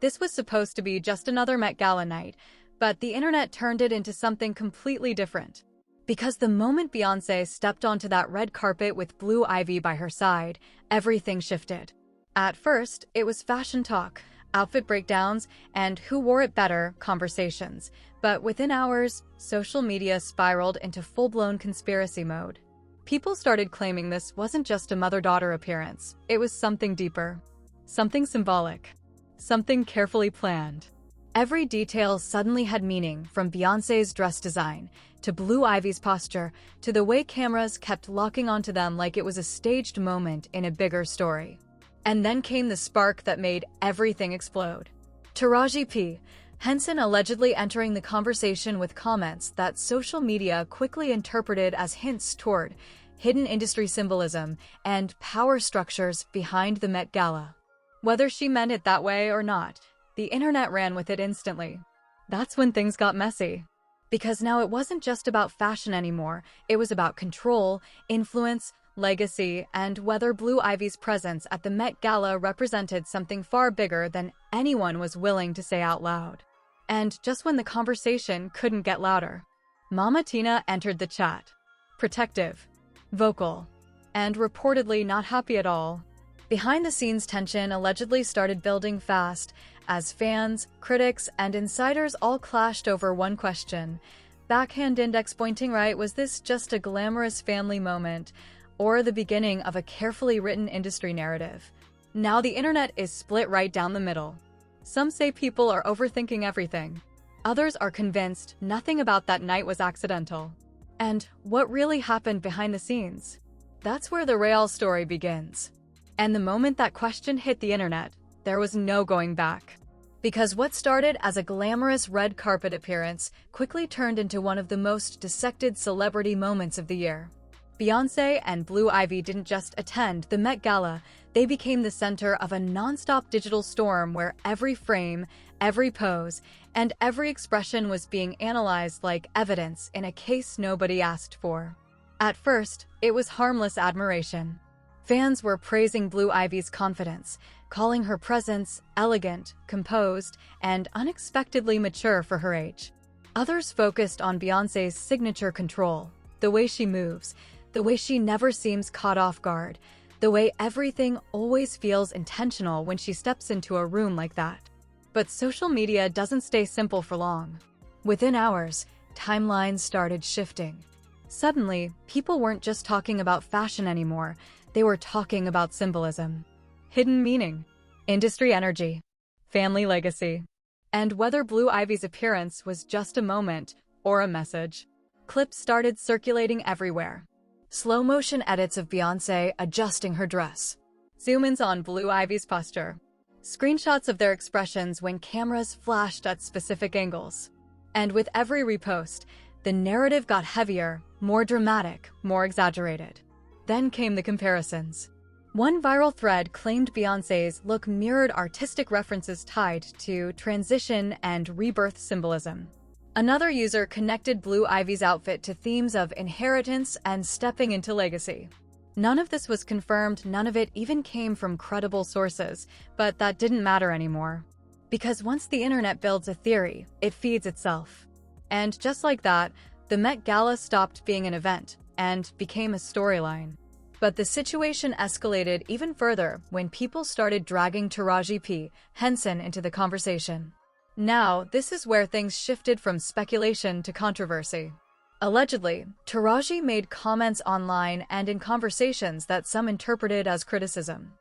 This was supposed to be just another Met Gala night, but the internet turned it into something completely different. Because the moment Beyoncé stepped onto that red carpet with Blue Ivy by her side, everything shifted. At first, it was fashion talk, outfit breakdowns, and who wore it better conversations. But within hours, social media spiraled into full-blown conspiracy mode. People started claiming this wasn't just a mother-daughter appearance, it was something deeper. Something symbolic. Something carefully planned. Every detail suddenly had meaning, from Beyoncé's dress design, to Blue Ivy's posture, to the way cameras kept locking onto them like it was a staged moment in a bigger story. And then came the spark that made everything explode. Taraji P. Henson allegedly entering the conversation with comments that social media quickly interpreted as hints toward hidden industry symbolism and power structures behind the Met Gala. Whether she meant it that way or not, the internet ran with it instantly. That's when things got messy. Because now it wasn't just about fashion anymore, it was about control, influence, legacy, and whether Blue Ivy's presence at the Met Gala represented something far bigger than anyone was willing to say out loud. And just when the conversation couldn't get louder, Mama Tina entered the chat. Protective, vocal, and reportedly not happy at all. Behind-the-scenes tension allegedly started building fast as fans, critics, and insiders all clashed over one question. Backhand index pointing, right? Was this just a glamorous family moment, or the beginning of a carefully written industry narrative? Now the internet is split right down the middle. Some say people are overthinking everything. Others are convinced nothing about that night was accidental. And what really happened behind the scenes? That's where the real story begins. And the moment that question hit the internet, there was no going back. Because what started as a glamorous red carpet appearance quickly turned into one of the most dissected celebrity moments of the year. Beyoncé and Blue Ivy didn't just attend the Met Gala, they became the center of a non-stop digital storm where every frame, every pose, and every expression was being analyzed like evidence in a case nobody asked for. At first, it was harmless admiration. Fans were praising Blue Ivy's confidence, calling her presence elegant, composed, and unexpectedly mature for her age. Others focused on Beyoncé's signature control, the way she moves, the way she never seems caught off guard, the way everything always feels intentional when she steps into a room like that. But social media doesn't stay simple for long. Within hours, timelines started shifting. Suddenly, people weren't just talking about fashion anymore, they were talking about symbolism, hidden meaning, industry energy, family legacy, and whether Blue Ivy's appearance was just a moment or a message. Clips started circulating everywhere. Slow-motion edits of Beyoncé adjusting her dress. Zoom-ins on Blue Ivy's posture. Screenshots of their expressions when cameras flashed at specific angles. And with every repost, the narrative got heavier, more dramatic, more exaggerated. Then came the comparisons. One viral thread claimed Beyoncé's look mirrored artistic references tied to transition and rebirth symbolism. Another user connected Blue Ivy's outfit to themes of inheritance and stepping into legacy. None of this was confirmed, none of it even came from credible sources, but that didn't matter anymore. Because once the internet builds a theory, it feeds itself. And just like that, the Met Gala stopped being an event and became a storyline. But the situation escalated even further when people started dragging Taraji P. Henson into the conversation. Now, this is where things shifted from speculation to controversy. Allegedly, Taraji made comments online and in conversations that some interpreted as criticism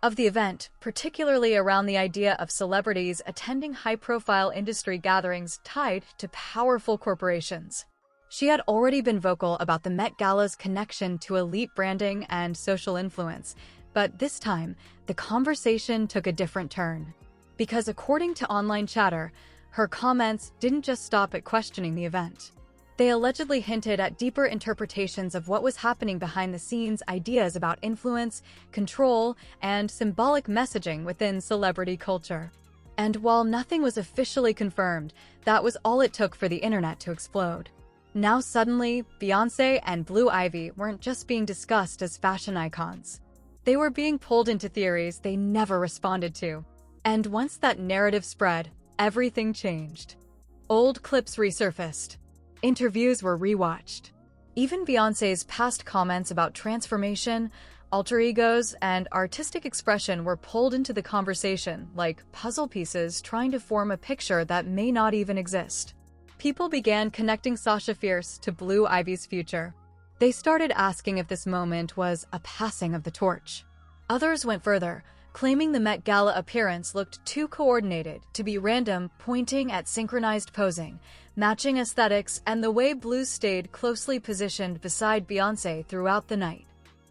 of the event, particularly around the idea of celebrities attending high-profile industry gatherings tied to powerful corporations. She had already been vocal about the Met Gala's connection to elite branding and social influence, but this time, the conversation took a different turn. Because according to online chatter, her comments didn't just stop at questioning the event. They allegedly hinted at deeper interpretations of what was happening behind the scenes, ideas about influence, control, and symbolic messaging within celebrity culture. And while nothing was officially confirmed, that was all it took for the internet to explode. Now suddenly, Beyoncé and Blue Ivy weren't just being discussed as fashion icons. They were being pulled into theories they never responded to. And once that narrative spread, everything changed. Old clips resurfaced. Interviews were rewatched. Even Beyoncé's past comments about transformation, alter egos, and artistic expression were pulled into the conversation like puzzle pieces trying to form a picture that may not even exist. People began connecting Sasha Fierce to Blue Ivy's future. They started asking if this moment was a passing of the torch. Others went further, claiming the Met Gala appearance looked too coordinated to be random, pointing at synchronized posing, matching aesthetics, and the way Blue stayed closely positioned beside Beyoncé throughout the night.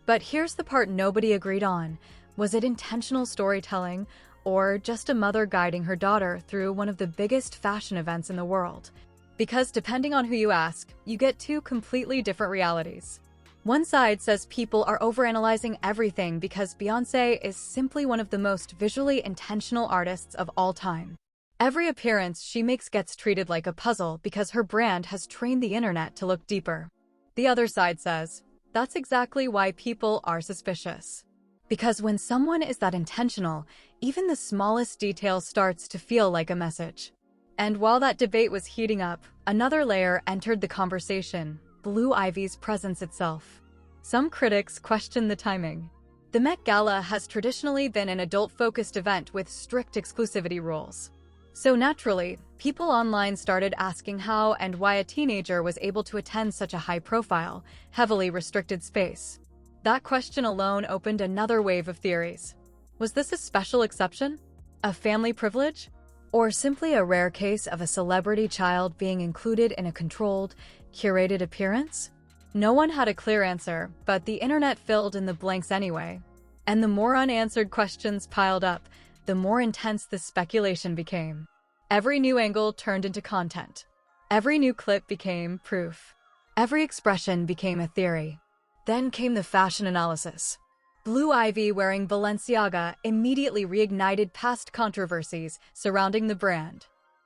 But here's the part nobody agreed on. Was it intentional storytelling, or just a mother guiding her daughter through one of the biggest fashion events in the world? Because depending on who you ask, you get two completely different realities. One side says people are overanalyzing everything because Beyoncé is simply one of the most visually intentional artists of all time. Every appearance she makes gets treated like a puzzle because her brand has trained the internet to look deeper. The other side says, that's exactly why people are suspicious. Because when someone is that intentional, even the smallest detail starts to feel like a message. And while that debate was heating up, another layer entered the conversation: Blue Ivy's presence itself. Some critics question the timing. The Met Gala has traditionally been an adult-focused event with strict exclusivity rules. So naturally, people online started asking how and why a teenager was able to attend such a high-profile, heavily restricted space. That question alone opened another wave of theories. Was this a special exception? A family privilege? Or simply a rare case of a celebrity child being included in a controlled, curated appearance? No one had a clear answer, but the internet filled in the blanks anyway. And the more unanswered questions piled up, the more intense the speculation became. Every new angle turned into content. Every new clip became proof. Every expression became a theory. Then came the fashion analysis. Blue Ivy wearing Balenciaga immediately reignited past controversies surrounding the brand.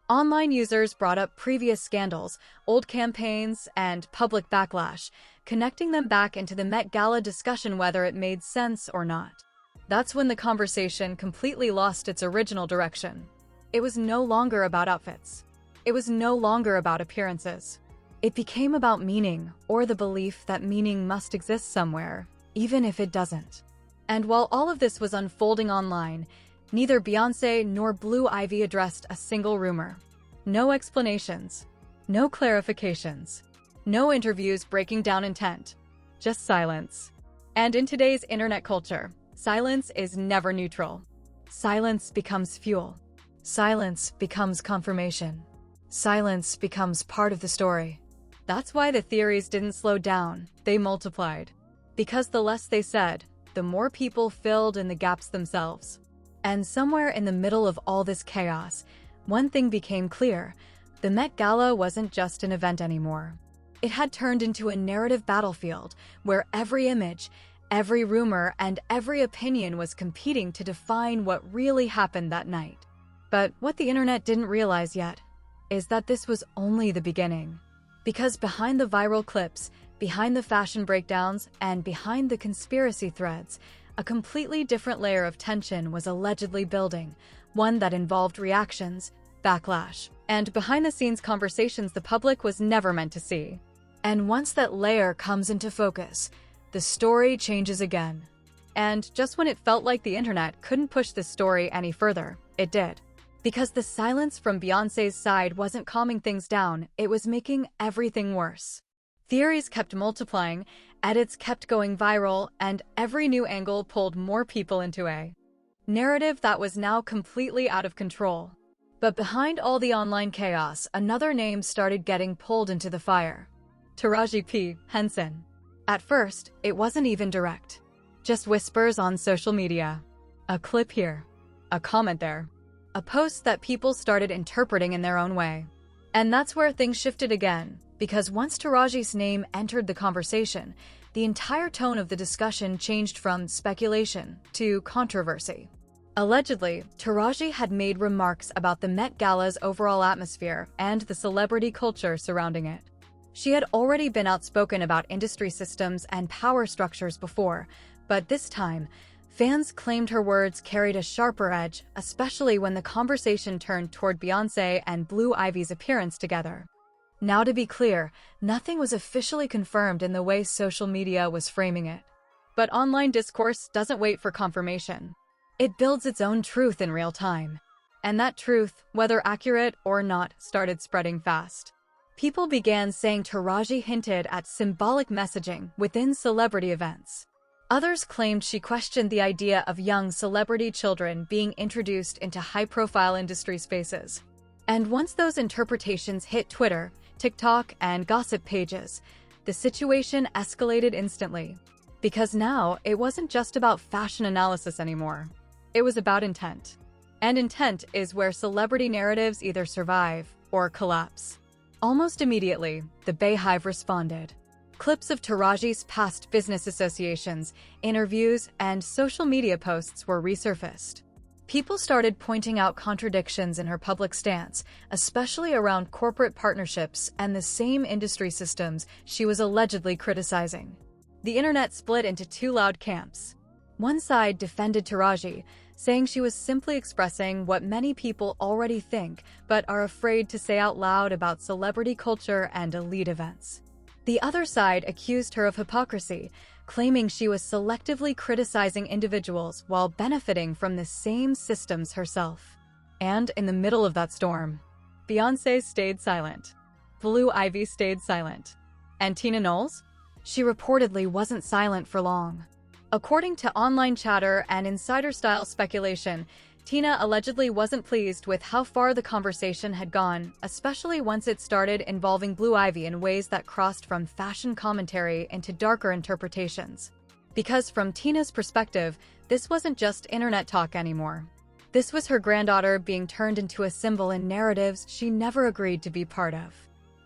Online users brought up previous scandals, old campaigns, and public backlash, connecting them back into the Met Gala discussion whether it made sense or not. That's when the conversation completely lost its original direction. It was no longer about outfits. It was no longer about appearances. It became about meaning, or the belief that meaning must exist somewhere, even if it doesn't. And while all of this was unfolding online, neither Beyoncé nor Blue Ivy addressed a single rumor. No explanations. No clarifications. No interviews breaking down intent. Just silence. And in today's internet culture, silence is never neutral. Silence becomes fuel. Silence becomes confirmation. Silence becomes part of the story. That's why the theories didn't slow down, they multiplied. Because the less they said, the more people filled in the gaps themselves. And somewhere in the middle of all this chaos, one thing became clear: the Met Gala wasn't just an event anymore. It had turned into a narrative battlefield where every image, every rumor, and every opinion was competing to define what really happened that night. But what the internet didn't realize yet is that this was only the beginning. Because behind the viral clips, behind the fashion breakdowns, and behind the conspiracy threads, a completely different layer of tension was allegedly building, one that involved reactions, backlash, and behind-the-scenes conversations the public was never meant to see. And once that layer comes into focus, the story changes again. And just when it felt like the internet couldn't push this story any further, it did. Because the silence from Beyoncé's side wasn't calming things down, it was making everything worse. Theories kept multiplying, edits kept going viral, and every new angle pulled more people into a narrative that was now completely out of control. But behind all the online chaos, another name started getting pulled into the fire: Taraji P. Henson. At first, it wasn't even direct. Just whispers on social media. A clip here. A comment there. A post that people started interpreting in their own way. And that's where things shifted again. Because once Taraji's name entered the conversation, the entire tone of the discussion changed from speculation to controversy. Allegedly, Taraji had made remarks about the Met Gala's overall atmosphere and the celebrity culture surrounding it. She had already been outspoken about industry systems and power structures before, but this time, Fans claimed her words carried a sharper edge, especially when the conversation turned toward Beyoncé and Blue Ivy's appearance together. Now, to be clear, nothing was officially confirmed in the way social media was framing it. But online discourse doesn't wait for confirmation. It builds its own truth in real time. And that truth, whether accurate or not, started spreading fast. People began saying Taraji hinted at symbolic messaging within celebrity events. Others claimed she questioned the idea of young celebrity children being introduced into high-profile industry spaces. And once those interpretations hit Twitter, TikTok, and gossip pages, the situation escalated instantly. Because now, it wasn't just about fashion analysis anymore. It was about intent. And intent is where celebrity narratives either survive or collapse. Almost immediately, the Bayhive responded. Clips of Taraji's past business associations, interviews, and social media posts were resurfaced. People started pointing out contradictions in her public stance, especially around corporate partnerships and the same industry systems she was allegedly criticizing. The internet split into two loud camps. One side defended Taraji, saying she was simply expressing what many people already think but are afraid to say out loud about celebrity culture and elite events. The other side accused her of hypocrisy, claiming she was selectively criticizing individuals while benefiting from the same systems herself. And in the middle of that storm, Beyoncé stayed silent. Blue Ivy stayed silent. And Tina Knowles? She reportedly wasn't silent for long. According to online chatter and insider-style speculation, Tina allegedly wasn't pleased with how far the conversation had gone, especially once it started involving Blue Ivy in ways that crossed from fashion commentary into darker interpretations. Because from Tina's perspective, this wasn't just internet talk anymore. This was her granddaughter being turned into a symbol in narratives she never agreed to be part of.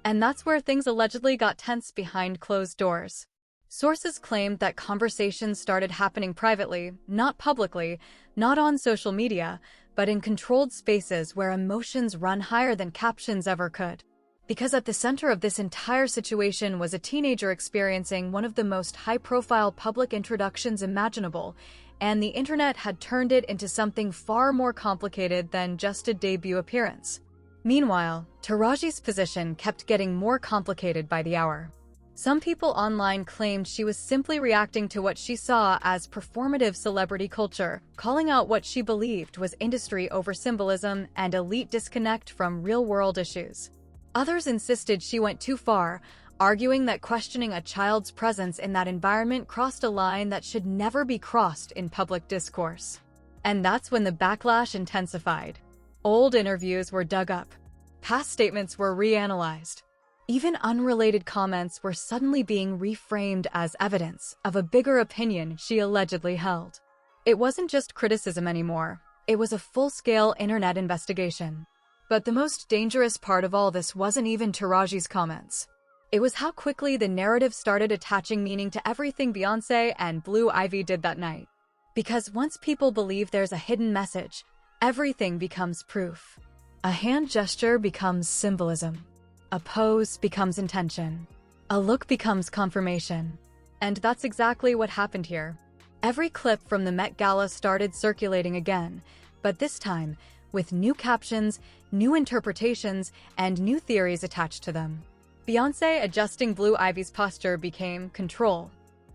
And that's where things allegedly got tense behind closed doors. Sources claimed that conversations started happening privately, not publicly, not on social media, but in controlled spaces where emotions run higher than captions ever could. Because at the center of this entire situation was a teenager experiencing one of the most high-profile public introductions imaginable, and the internet had turned it into something far more complicated than just a debut appearance. Meanwhile, Taraji's position kept getting more complicated by the hour. Some people online claimed she was simply reacting to what she saw as performative celebrity culture, calling out what she believed was industry over symbolism and elite disconnect from real-world issues. Others insisted she went too far, arguing that questioning a child's presence in that environment crossed a line that should never be crossed in public discourse. And that's when the backlash intensified. Old interviews were dug up. Past statements were reanalyzed. Even unrelated comments were suddenly being reframed as evidence of a bigger opinion she allegedly held. It wasn't just criticism anymore. It was a full-scale internet investigation. But the most dangerous part of all this wasn't even Taraji's comments. It was how quickly the narrative started attaching meaning to everything Beyoncé and Blue Ivy did that night. Because once people believe there's a hidden message, everything becomes proof. A hand gesture becomes symbolism. A pose becomes intention. A look becomes confirmation. And that's exactly what happened here. Every clip from the Met Gala started circulating again, but this time with new captions, new interpretations, and new theories attached to them. Beyoncé adjusting Blue Ivy's posture became control.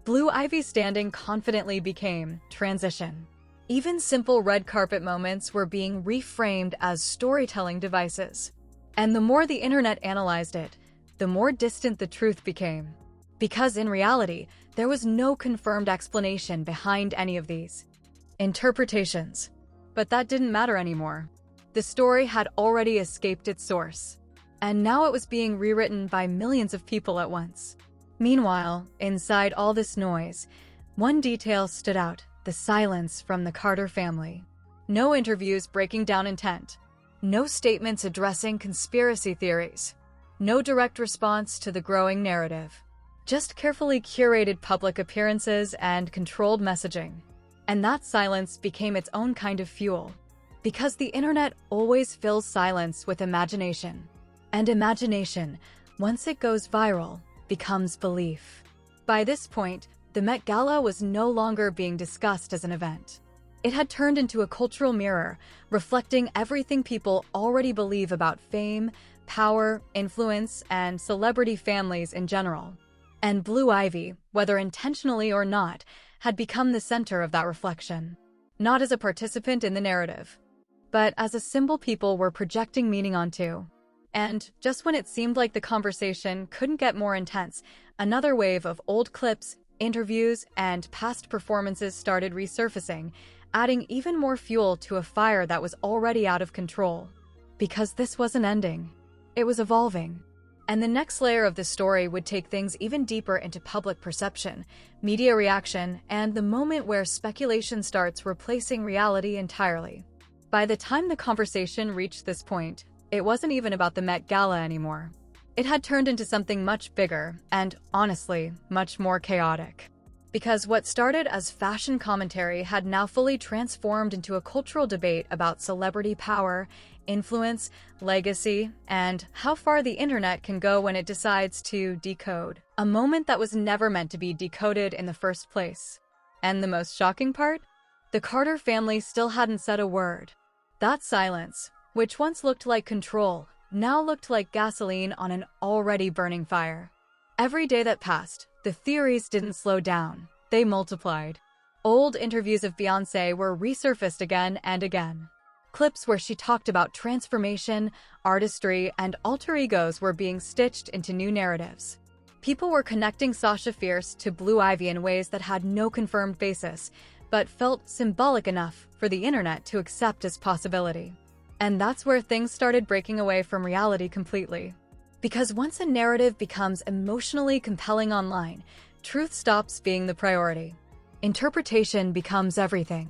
Blue Ivy standing confidently became transition. Even simple red carpet moments were being reframed as storytelling devices. And the more the internet analyzed it, the more distant the truth became. Because in reality, there was no confirmed explanation behind any of these interpretations. But that didn't matter anymore. The story had already escaped its source. And now it was being rewritten by millions of people at once. Meanwhile, inside all this noise, one detail stood out: the silence from the Carter family. No interviews breaking down intent. No statements addressing conspiracy theories. No direct response to the growing narrative. Just carefully curated public appearances and controlled messaging. And that silence became its own kind of fuel. Because the internet always fills silence with imagination. And imagination, once it goes viral, becomes belief. By this point, the Met Gala was no longer being discussed as an event. It had turned into a cultural mirror, reflecting everything people already believe about fame, power, influence, and celebrity families in general. And Blue Ivy, whether intentionally or not, had become the center of that reflection. Not as a participant in the narrative, but as a symbol people were projecting meaning onto. And just when it seemed like the conversation couldn't get more intense, another wave of old clips, interviews, and past performances started resurfacing, adding even more fuel to a fire that was already out of control. Because this wasn't ending. It was evolving. And the next layer of the story would take things even deeper into public perception, media reaction, and the moment where speculation starts replacing reality entirely. By the time the conversation reached this point, it wasn't even about the Met Gala anymore. It had turned into something much bigger and, honestly, much more chaotic. Because what started as fashion commentary had now fully transformed into a cultural debate about celebrity power, influence, legacy, and how far the internet can go when it decides to decode. A moment that was never meant to be decoded in the first place. And the most shocking part? The Carter family still hadn't said a word. That silence, which once looked like control, now looked like gasoline on an already burning fire. Every day that passed, the theories didn't slow down, they multiplied. Old interviews of Beyoncé were resurfaced again and again. Clips where she talked about transformation, artistry, and alter egos were being stitched into new narratives. People were connecting Sasha Fierce to Blue Ivy in ways that had no confirmed basis, but felt symbolic enough for the internet to accept as possibility. And that's where things started breaking away from reality completely. Because once a narrative becomes emotionally compelling online, truth stops being the priority. Interpretation becomes everything.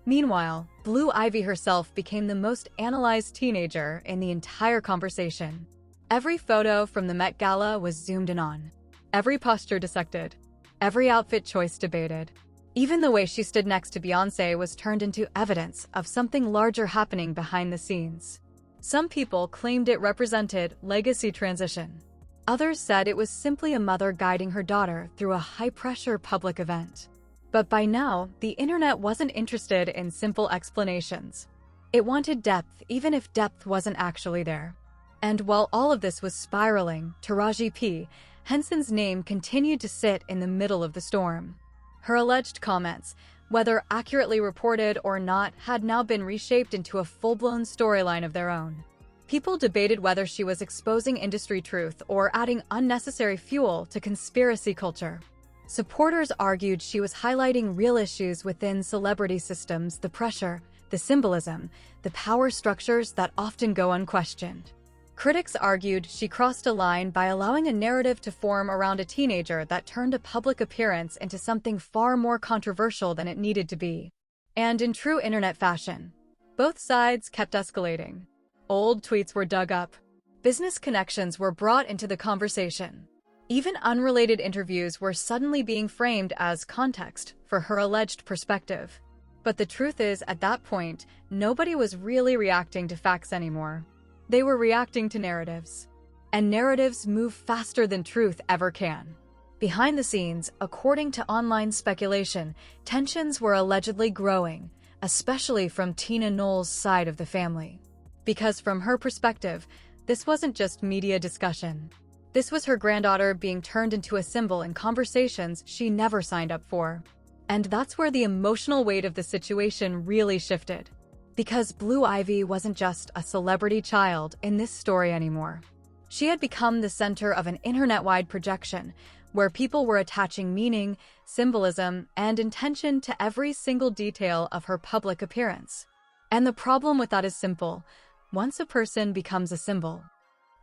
Meanwhile, Blue Ivy herself became the most analyzed teenager in the entire conversation. Every photo from the Met Gala was zoomed in on. Every posture dissected. Every outfit choice debated. Even the way she stood next to Beyoncé was turned into evidence of something larger happening behind the scenes. Some people claimed it represented legacy transition. Others said it was simply a mother guiding her daughter through a high-pressure public event. But by now, the internet wasn't interested in simple explanations. It wanted depth, even if depth wasn't actually there. And while all of this was spiraling, Taraji P. Henson's name continued to sit in the middle of the storm. Her alleged comments, whether accurately reported or not, had now been reshaped into a full-blown storyline of their own. People debated whether she was exposing industry truth or adding unnecessary fuel to conspiracy culture. Supporters argued she was highlighting real issues within celebrity systems, the pressure, the symbolism, the power structures that often go unquestioned. Critics argued she crossed a line by allowing a narrative to form around a teenager that turned a public appearance into something far more controversial than it needed to be. And in true internet fashion, both sides kept escalating. Old tweets were dug up. Business connections were brought into the conversation. Even unrelated interviews were suddenly being framed as context for her alleged perspective. But the truth is, at that point, nobody was really reacting to facts anymore. They were reacting to narratives. And narratives move faster than truth ever can. Behind the scenes, according to online speculation, tensions were allegedly growing, especially from Tina Knowles' side of the family. Because from her perspective, this wasn't just media discussion. This was her granddaughter being turned into a symbol in conversations she never signed up for. And that's where the emotional weight of the situation really shifted. Because Blue Ivy wasn't just a celebrity child in this story anymore. She had become the center of an internet-wide projection, where people were attaching meaning, symbolism, and intention to every single detail of her public appearance. And the problem with that is simple. Once a person becomes a symbol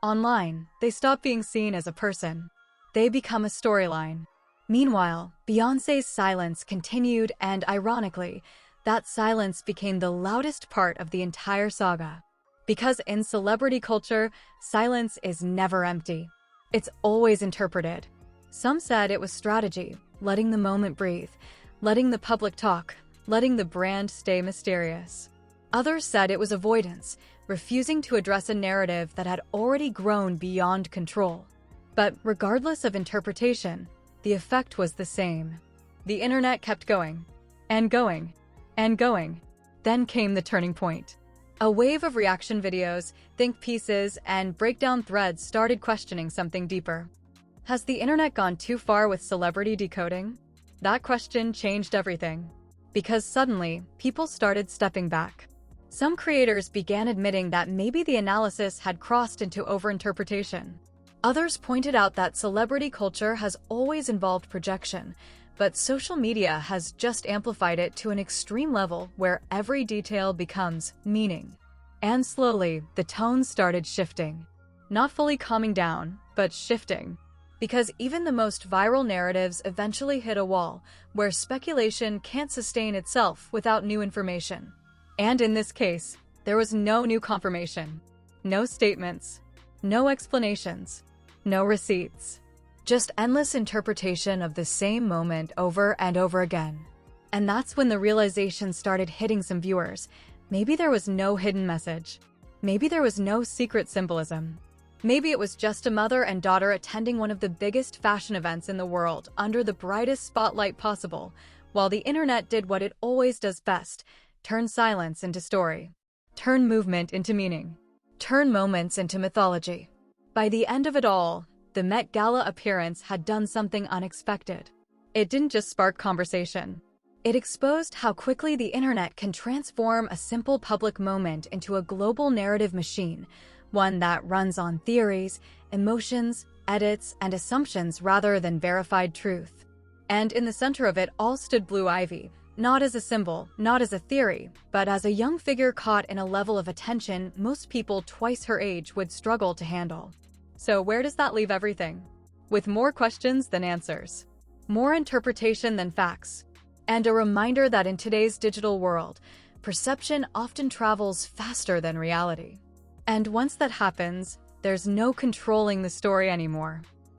online, they stop being seen as a person. They become a storyline. Meanwhile, Beyoncé's silence continued, and ironically, that silence became the loudest part of the entire saga. Because in celebrity culture, silence is never empty. It's always interpreted. Some said it was strategy, letting the moment breathe, letting the public talk, letting the brand stay mysterious. Others said it was avoidance, refusing to address a narrative that had already grown beyond control. But regardless of interpretation, the effect was the same. The internet kept going, and going, and going. Then came the turning point. A wave of reaction videos, think pieces, and breakdown threads started questioning something deeper. Has the internet gone too far with celebrity decoding? That question changed everything. Because suddenly, people started stepping back. Some creators began admitting that maybe the analysis had crossed into overinterpretation. Others pointed out that celebrity culture has always involved projection, but social media has just amplified it to an extreme level where every detail becomes meaning. And slowly, the tone started shifting. Not fully calming down, but shifting. Because even the most viral narratives eventually hit a wall where speculation can't sustain itself without new information. And in this case, there was no new confirmation, no statements, no explanations, no receipts. Just endless interpretation of the same moment over and over again. And that's when the realization started hitting some viewers. Maybe there was no hidden message. Maybe there was no secret symbolism. Maybe it was just a mother and daughter attending one of the biggest fashion events in the world under the brightest spotlight possible, while the internet did what it always does best: turn silence into story, turn movement into meaning, turn moments into mythology. By the end of it all, the Met Gala appearance had done something unexpected. It didn't just spark conversation. It exposed how quickly the internet can transform a simple public moment into a global narrative machine, one that runs on theories, emotions, edits, and assumptions rather than verified truth. And in the center of it all stood Blue Ivy, not as a symbol, not as a theory, but as a young figure caught in a level of attention most people twice her age would struggle to handle. So where does that leave everything? With more questions than answers, more interpretation than facts, and a reminder that in today's digital world, perception often travels faster than reality. And once that happens, there's no controlling the story anymore.